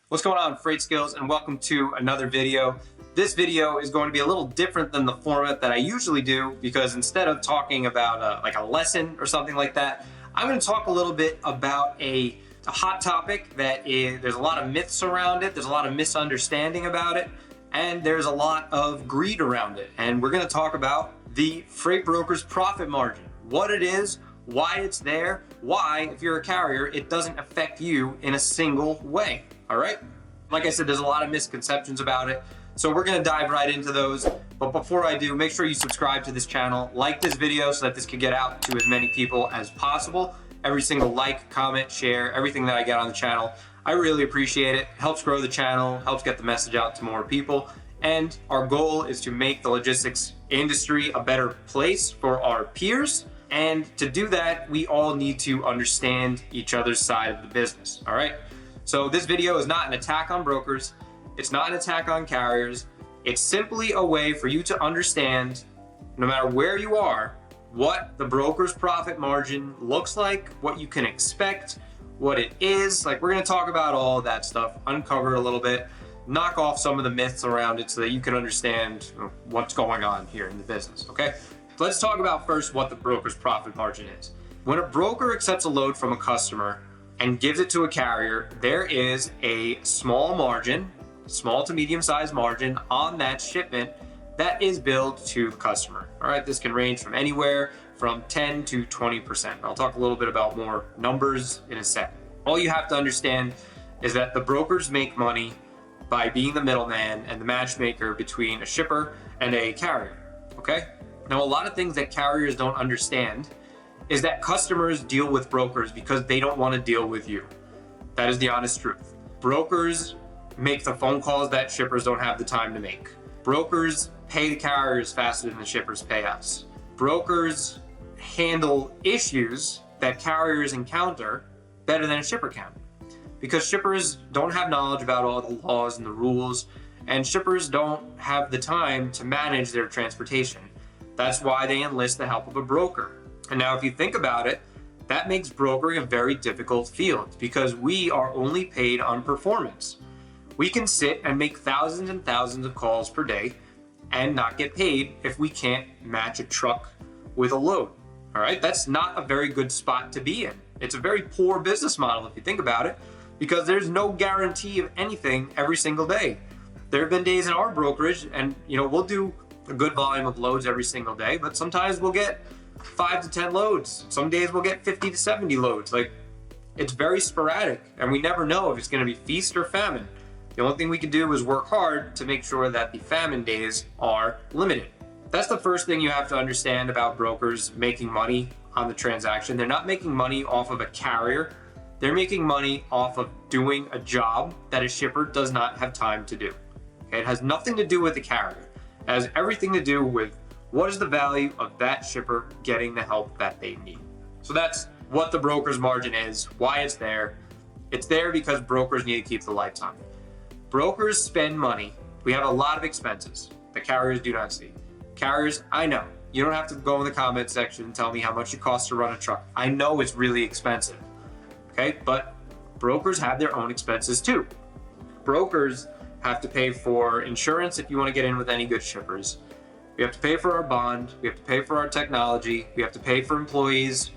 What's going on, Freightskills, and welcome to another video. This video is going to be a little different than the format that I usually do because instead of talking about like a lesson or something like that, I'm going to talk a little bit about a hot topic that there's a lot of myths around it, there's a lot of misunderstanding about it, and there's a lot of greed around it. And we're going to talk about the freight broker's profit margin, what it is, why it's there, why, if you're a carrier, it doesn't affect you in a single way. All right? Like I said, there's a lot of misconceptions about it. So we're gonna dive right into those. But before I do, make sure you subscribe to this channel, like this video so that this can get out to as many people as possible. Every single like, comment, share, everything that I get on the channel, I really appreciate it. Helps grow the channel, helps get the message out to more people. And our goal is to make the logistics industry a better place for our peers. And to do that, we all need to understand each other's side of the business, all right? So this video is not an attack on brokers. It's not an attack on carriers. It's simply a way for you to understand, no matter where you are, what the broker's profit margin looks like, what you can expect, what it is. Like, we're gonna talk about all of that stuff, uncover a little bit, knock off some of the myths around it so that you can understand what's going on here in the business, okay? Let's talk about first what the broker's profit margin is. When a broker accepts a load from a customer and gives it to a carrier, there is a small margin, small to medium-sized margin on that shipment that is billed to the customer. All right, this can range from anywhere from 10 to 20%. I'll talk a little bit about more numbers in a second. All you have to understand is that the brokers make money by being the middleman and the matchmaker between a shipper and a carrier, okay? Now, a lot of things that carriers don't understand is that customers deal with brokers because they don't want to deal with you. That is the honest truth. Brokers make the phone calls that shippers don't have the time to make. Brokers pay the carriers faster than the shippers pay us. Brokers handle issues that carriers encounter better than a shipper can, because shippers don't have knowledge about all the laws and the rules, and shippers don't have the time to manage their transportation. That's why they enlist the help of a broker. And now if you think about it, that makes brokering a very difficult field because we are only paid on performance. We can sit and make thousands and thousands of calls per day and not get paid if we can't match a truck with a load. All right, that's not a very good spot to be in. It's a very poor business model if you think about it, because there's no guarantee of anything every single day. There have been days in our brokerage and we'll do a good volume of loads every single day, but sometimes we'll get 5 to 10 loads. Some days we'll get 50 to 70 loads. Like, it's very sporadic and we never know if it's going to be feast or famine. The only thing we can do is work hard to make sure that the famine days are limited. That's the first thing you have to understand about brokers making money on the transaction. They're not making money off of a carrier. They're making money off of doing a job that a shipper does not have time to do. Okay? It has nothing to do with the carrier. It has everything to do with what is the value of that shipper getting the help that they need. So that's what the broker's margin is, why it's there. It's there because brokers need to keep the lights on. Brokers spend money. We have a lot of expenses that carriers do not see. Carriers, I know, you don't have to go in the comment section and tell me how much it costs to run a truck. I know it's really expensive, okay? But brokers have their own expenses too. Brokers have to pay for insurance if you want to get in with any good shippers. We have to pay for our bond. We have to pay for our technology. We have to pay for employees.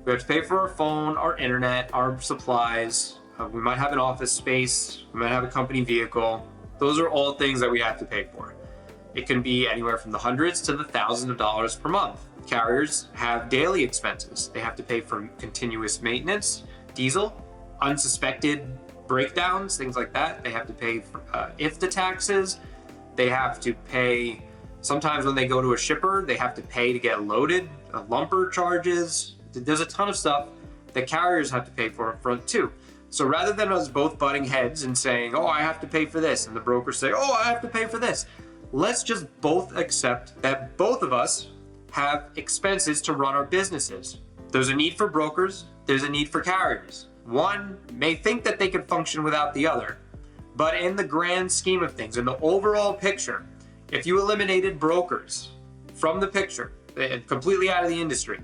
We have to pay for our phone, our internet, our supplies. We might have an office space. We might have a company vehicle. Those are all things that we have to pay for. It can be anywhere from the hundreds to the thousands of dollars per month. Carriers have daily expenses. They have to pay for continuous maintenance, diesel, unsuspected breakdowns, things like that. They have to pay for IFTA taxes. They have to pay, sometimes when they go to a shipper, they have to pay to get loaded, lumper charges. There's a ton of stuff that carriers have to pay for up front too. So rather than us both butting heads and saying, oh, I have to pay for this, and the brokers say, oh, I have to pay for this, let's just both accept that both of us have expenses to run our businesses. There's a need for brokers, there's a need for carriers. One may think that they could function without the other, but in the grand scheme of things, in the overall picture, if you eliminated brokers from the picture, completely out of the industry,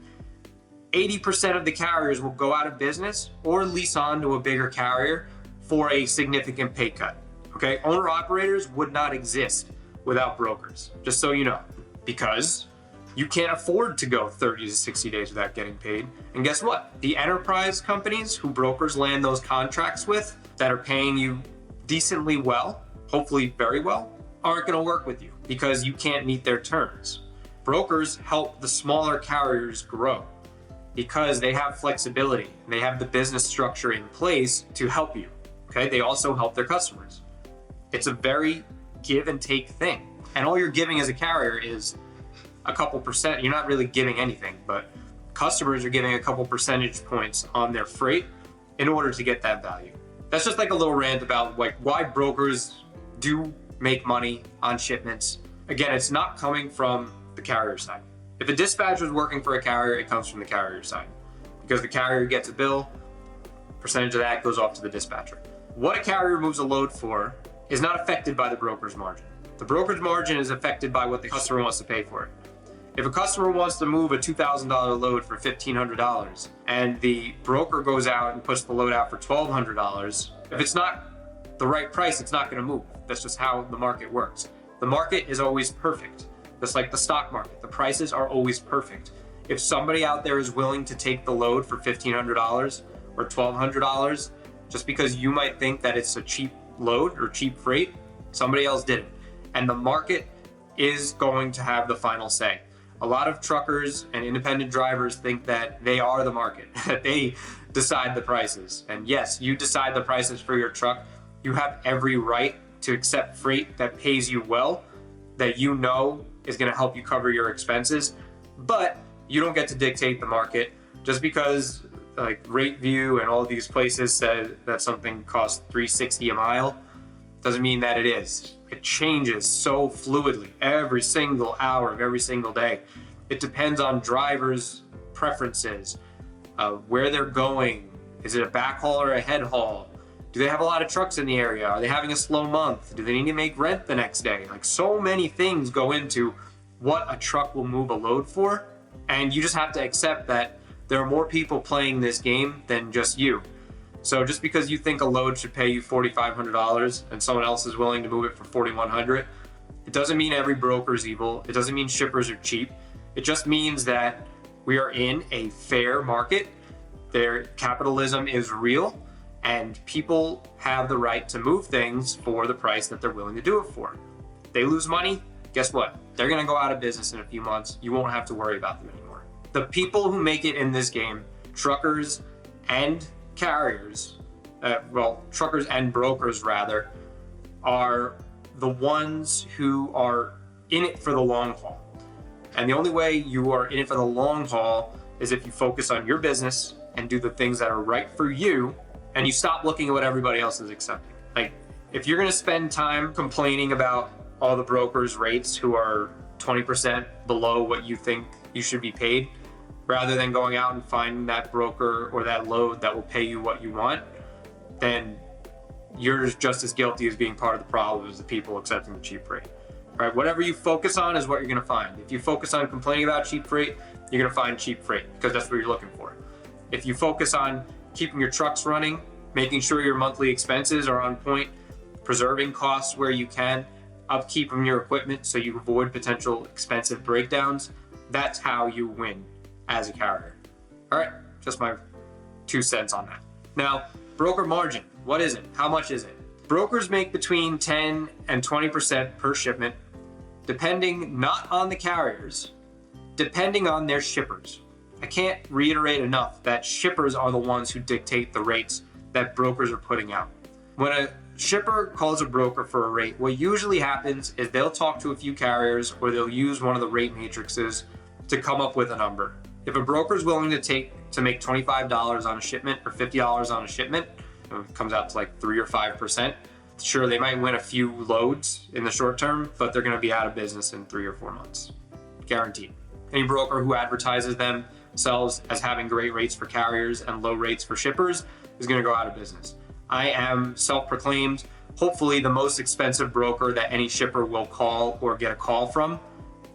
80% of the carriers will go out of business or lease on to a bigger carrier for a significant pay cut. Okay, owner-operators would not exist without brokers, just so you know, because you can't afford to go 30 to 60 days without getting paid. And guess what? The enterprise companies who brokers land those contracts with that are paying you decently well, hopefully very well, aren't going to work with you because you can't meet their terms. Brokers help the smaller carriers grow because they have flexibility. They have the business structure in place to help you. Okay, they also help their customers. It's a very give and take thing. And all you're giving as a carrier is a couple percent. You're not really giving anything, but customers are giving a couple percentage points on their freight in order to get that value. That's just like a little rant about like why brokers do make money on shipments. Again, it's not coming from the carrier side. If a dispatcher is working for a carrier, it comes from the carrier side because the carrier gets a bill, percentage of that goes off to the dispatcher. What a carrier moves a load for is not affected by the broker's margin. The broker's margin is affected by what the customer wants to pay for it. If a customer wants to move a $2,000 load for $1,500 and the broker goes out and puts the load out for $1,200, if it's not the right price, it's not going to move. That's just how the market works. The market is always perfect. Just like the stock market, the prices are always perfect. If somebody out there is willing to take the load for $1,500 or $1,200, just because you might think that it's a cheap load or cheap freight, somebody else did it. And the market is going to have the final say. A lot of truckers and independent drivers think that they are the market, that they decide the prices. And yes, you decide the prices for your truck. You have every right to accept freight that pays you well, that you know is going to help you cover your expenses, but you don't get to dictate the market. Just because like RateView and all these places said that something costs $3.60 a mile doesn't mean that it is. It changes so fluidly every single hour of every single day. It depends on drivers' preferences, where they're going. Is it a backhaul or a head haul? Do they have a lot of trucks in the area? Are they having a slow month? Do they need to make rent the next day? Like so many things go into what a truck will move a load for. And you just have to accept that there are more people playing this game than just you. So just because you think a load should pay you $4,500 and someone else is willing to move it for $4,100, it doesn't mean every broker is evil. It doesn't mean shippers are cheap. It just means that we are in a fair market. Their capitalism is real and people have the right to move things for the price that they're willing to do it for. If they lose money, guess what? They're gonna go out of business in a few months. You won't have to worry about them anymore. The people who make it in this game, truckers and carriers, truckers and brokers rather, are the ones who are in it for the long haul. And the only way you are in it for the long haul is if you focus on your business and do the things that are right for you, and you stop looking at what everybody else is accepting. Like, if you're gonna spend time complaining about all the brokers' rates who are 20% below what you think you should be paid, rather than going out and finding that broker or that load that will pay you what you want, then you're just as guilty as being part of the problem as the people accepting the cheap freight. Right? Whatever you focus on is what you're gonna find. If you focus on complaining about cheap freight, you're gonna find cheap freight because that's what you're looking for. If you focus on keeping your trucks running, making sure your monthly expenses are on point, preserving costs where you can, upkeeping your equipment so you avoid potential expensive breakdowns, that's how you win as a carrier. All right, just my 2 cents on that. Now, broker margin, what is it? How much is it? Brokers make between 10 and 20% per shipment, depending not on the carriers, depending on their shippers. I can't reiterate enough that shippers are the ones who dictate the rates that brokers are putting out. When a shipper calls a broker for a rate, what usually happens is they'll talk to a few carriers or they'll use one of the rate matrices to come up with a number. If a broker is willing to make $25 on a shipment or $50 on a shipment, it comes out to like 3 or 5%. Sure, they might win a few loads in the short term, but they're going to be out of business in 3 or 4 months. Guaranteed. Any broker who advertises themselves as having great rates for carriers and low rates for shippers is going to go out of business. I am self-proclaimed, hopefully the most expensive broker that any shipper will call or get a call from.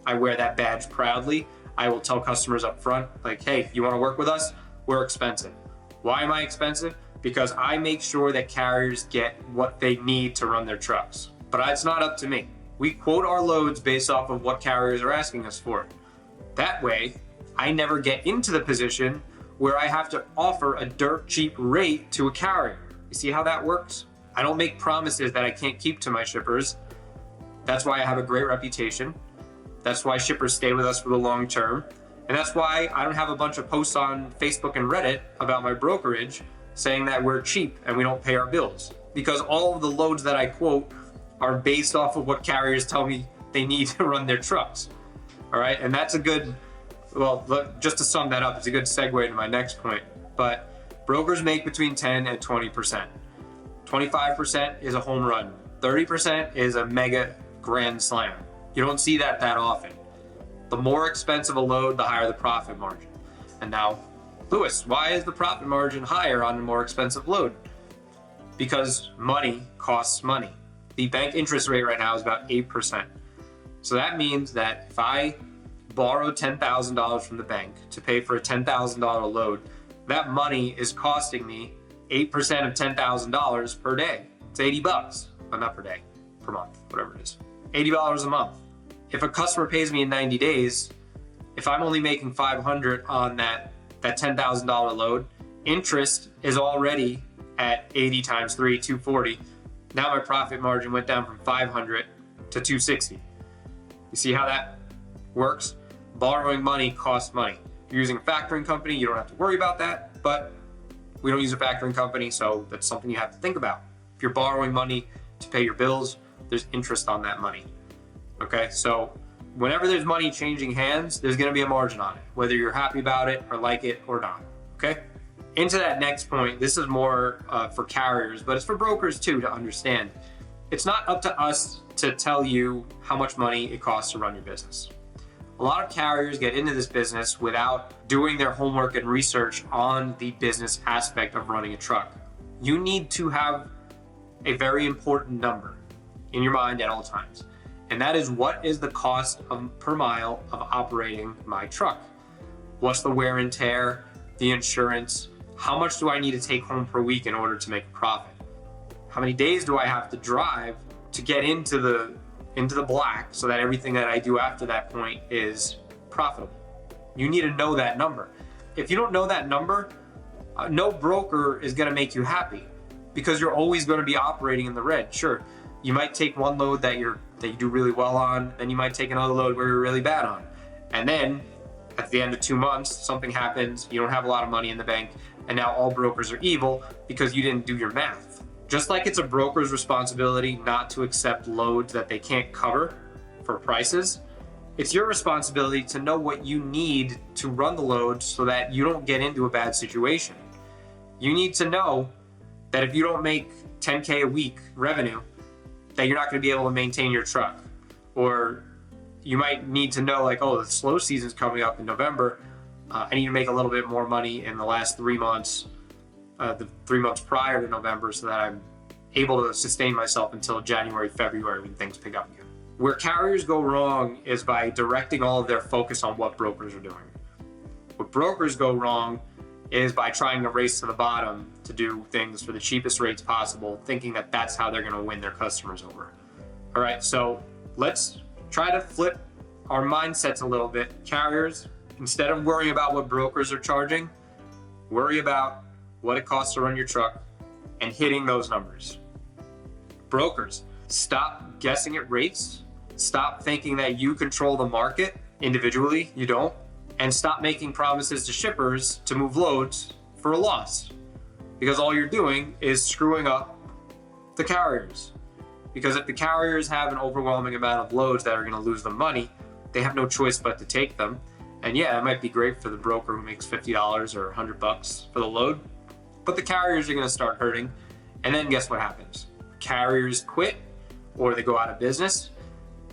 I wear that badge proudly. I will tell customers up front, like, hey, you want to work with us? We're expensive. Why am I expensive? because I make sure that carriers get what they need to run their trucks. But it's not up to me. We quote our loads based off of what carriers are asking us for. That way, I never get into the position where I have to offer a dirt cheap rate to a carrier. You see how that works? I don't make promises that I can't keep to my shippers. That's why I have a great reputation. That's why shippers stay with us for the long term. And that's why I don't have a bunch of posts on Facebook and Reddit about my brokerage saying that we're cheap and we don't pay our bills. Because all of the loads that I quote are based off of what carriers tell me they need to run their trucks. All right, and that's a good, well, just to sum that up, it's a good segue to my next point. But brokers make between 10 and 20%. 25% is a home run. 30% is a mega grand slam. You don't see that often. The more expensive a load, the higher the profit margin. And now, Lewis, why is the profit margin higher on a more expensive load? Because money costs money. The bank interest rate right now is about 8%. So that means that if I borrow $10,000 from the bank to pay for a $10,000 load, that money is costing me 8% of $10,000 per day. It's $80, but not per day, per month, whatever it is. $80 a month. If a customer pays me in 90 days, if I'm only making $500 on that $10,000 load, interest is already at 80 times 3, 240. Now my profit margin went down from 500 to 260. You see how that works? Borrowing money costs money. If you're using a factoring company, you don't have to worry about that, but we don't use a factoring company, so that's something you have to think about. If you're borrowing money to pay your bills, there's interest on that money. Okay, so whenever there's money changing hands, there's gonna be a margin on it, whether you're happy about it or like it or not, okay? Into that next point, this is more for carriers, but it's for brokers too to understand. It's not up to us to tell you how much money it costs to run your business. A lot of carriers get into this business without doing their homework and research on the business aspect of running a truck. You need to have a very important number in your mind at all times. And that is, what is the cost per mile of operating my truck? What's the wear and tear, the insurance? How much do I need to take home per week in order to make a profit? How many days do I have to drive to get into the black so that everything that I do after that point is profitable? You need to know that number. If you don't know that number, no broker is going to make you happy, because you're always going to be operating in the red. Sure, you might take one load that you do really well on, then you might take another load where you're really bad on. And then at the end of 2 months, something happens, you don't have a lot of money in the bank, and now all brokers are evil because you didn't do your math. Just like it's a broker's responsibility not to accept loads that they can't cover for prices, it's your responsibility to know what you need to run the load so that you don't get into a bad situation. You need to know that if you don't make 10K a week revenue, that you're not going to be able to maintain your truck. Or you might need to know, like, oh, the slow season's coming up in November. I need to make a little bit more money in the last 3 months, the 3 months prior to November, so that I'm able to sustain myself until January, February, when things pick up again. Where carriers go wrong is by directing all of their focus on what brokers are doing. What brokers go wrong is by trying to race to the bottom to do things for the cheapest rates possible, thinking that that's how they're going to win their customers over. All right, so let's try to flip our mindsets a little bit. Carriers, instead of worrying about what brokers are charging, worry about what it costs to run your truck and hitting those numbers. Brokers, stop guessing at rates. Stop thinking that you control the market individually. You don't. And stop making promises to shippers to move loads for a loss, because all you're doing is screwing up the carriers. Because if the carriers have an overwhelming amount of loads that are going to lose them money, they have no choice but to take them. And yeah, it might be great for the broker who makes $50 or $100 for the load, but the carriers are going to start hurting. And then guess what happens? Carriers quit or they go out of business.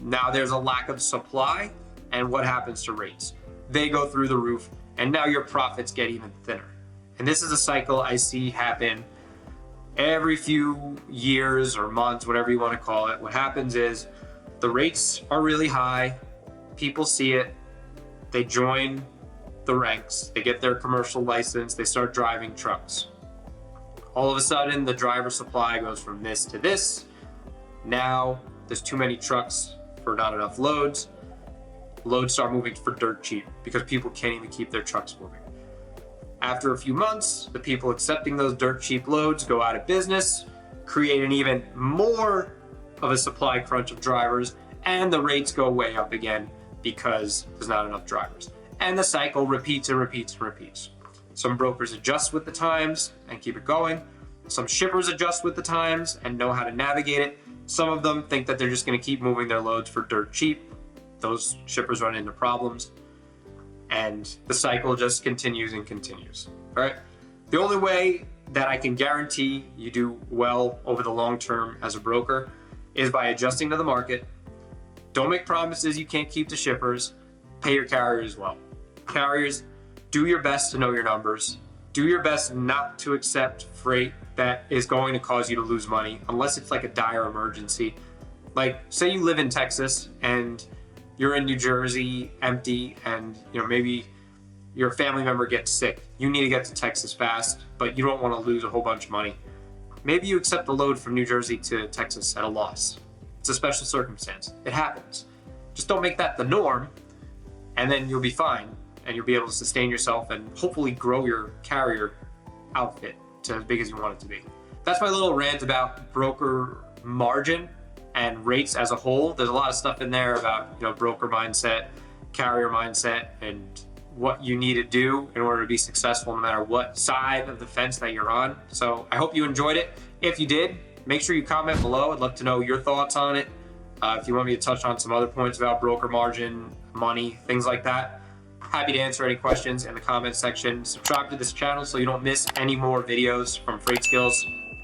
Now there's a lack of supply, and what happens to rates? They go through the roof, and now your profits get even thinner. And this is a cycle I see happen every few years or months, whatever you want to call it. What happens is the rates are really high, people see it, they join the ranks, they get their commercial license, they start driving trucks. all of a sudden the driver supply goes from this to this. Now there's too many trucks for not enough loads. Loads start moving for dirt cheap because people can't even keep their trucks moving. After a few months, the people accepting those dirt cheap loads go out of business, create an even more of a supply crunch of drivers, and the rates go way up again because there's not enough drivers. And the cycle repeats and repeats and repeats. Some brokers adjust with the times and keep it going. Some shippers adjust with the times and know how to navigate it. Some of them think that they're just going to keep moving their loads for dirt cheap. Those shippers run into problems, and the cycle just continues and continues. All right. The only way that I can guarantee you do well over the long term as a broker is by adjusting to the market. Don't make promises you can't keep to shippers. Pay your carriers well. Carriers, do your best to know your numbers. Do your best not to accept freight that is going to cause you to lose money unless it's like a dire emergency. Like, say you live in Texas and you're in New Jersey empty, and maybe your family member gets sick. You need to get to Texas fast, but you don't want to lose a whole bunch of money. Maybe you accept the load from New Jersey to Texas at a loss. It's a special circumstance. It happens. Just don't make that the norm, and then you'll be fine, and you'll be able to sustain yourself and hopefully grow your carrier outfit to as big as you want it to be. That's my little rant about broker margin and rates as a whole. There's a lot of stuff in there about broker mindset, carrier mindset, and what you need to do in order to be successful no matter what side of the fence that you're on. So I hope you enjoyed it. If you did, make sure you comment below. I'd love to know your thoughts on it. If you want me to touch on some other points about broker margin, money, things like that, happy to answer any questions in the comment section. Subscribe to this channel so you don't miss any more videos from Freightskills.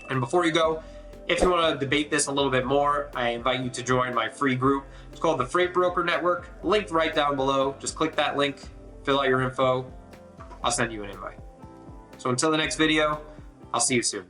And before you go, if you want to debate this a little bit more, I invite you to join my free group. It's called the Freight Broker Network, linked right down below. Just click that link, fill out your info. I'll send you an invite. So until the next video, I'll see you soon.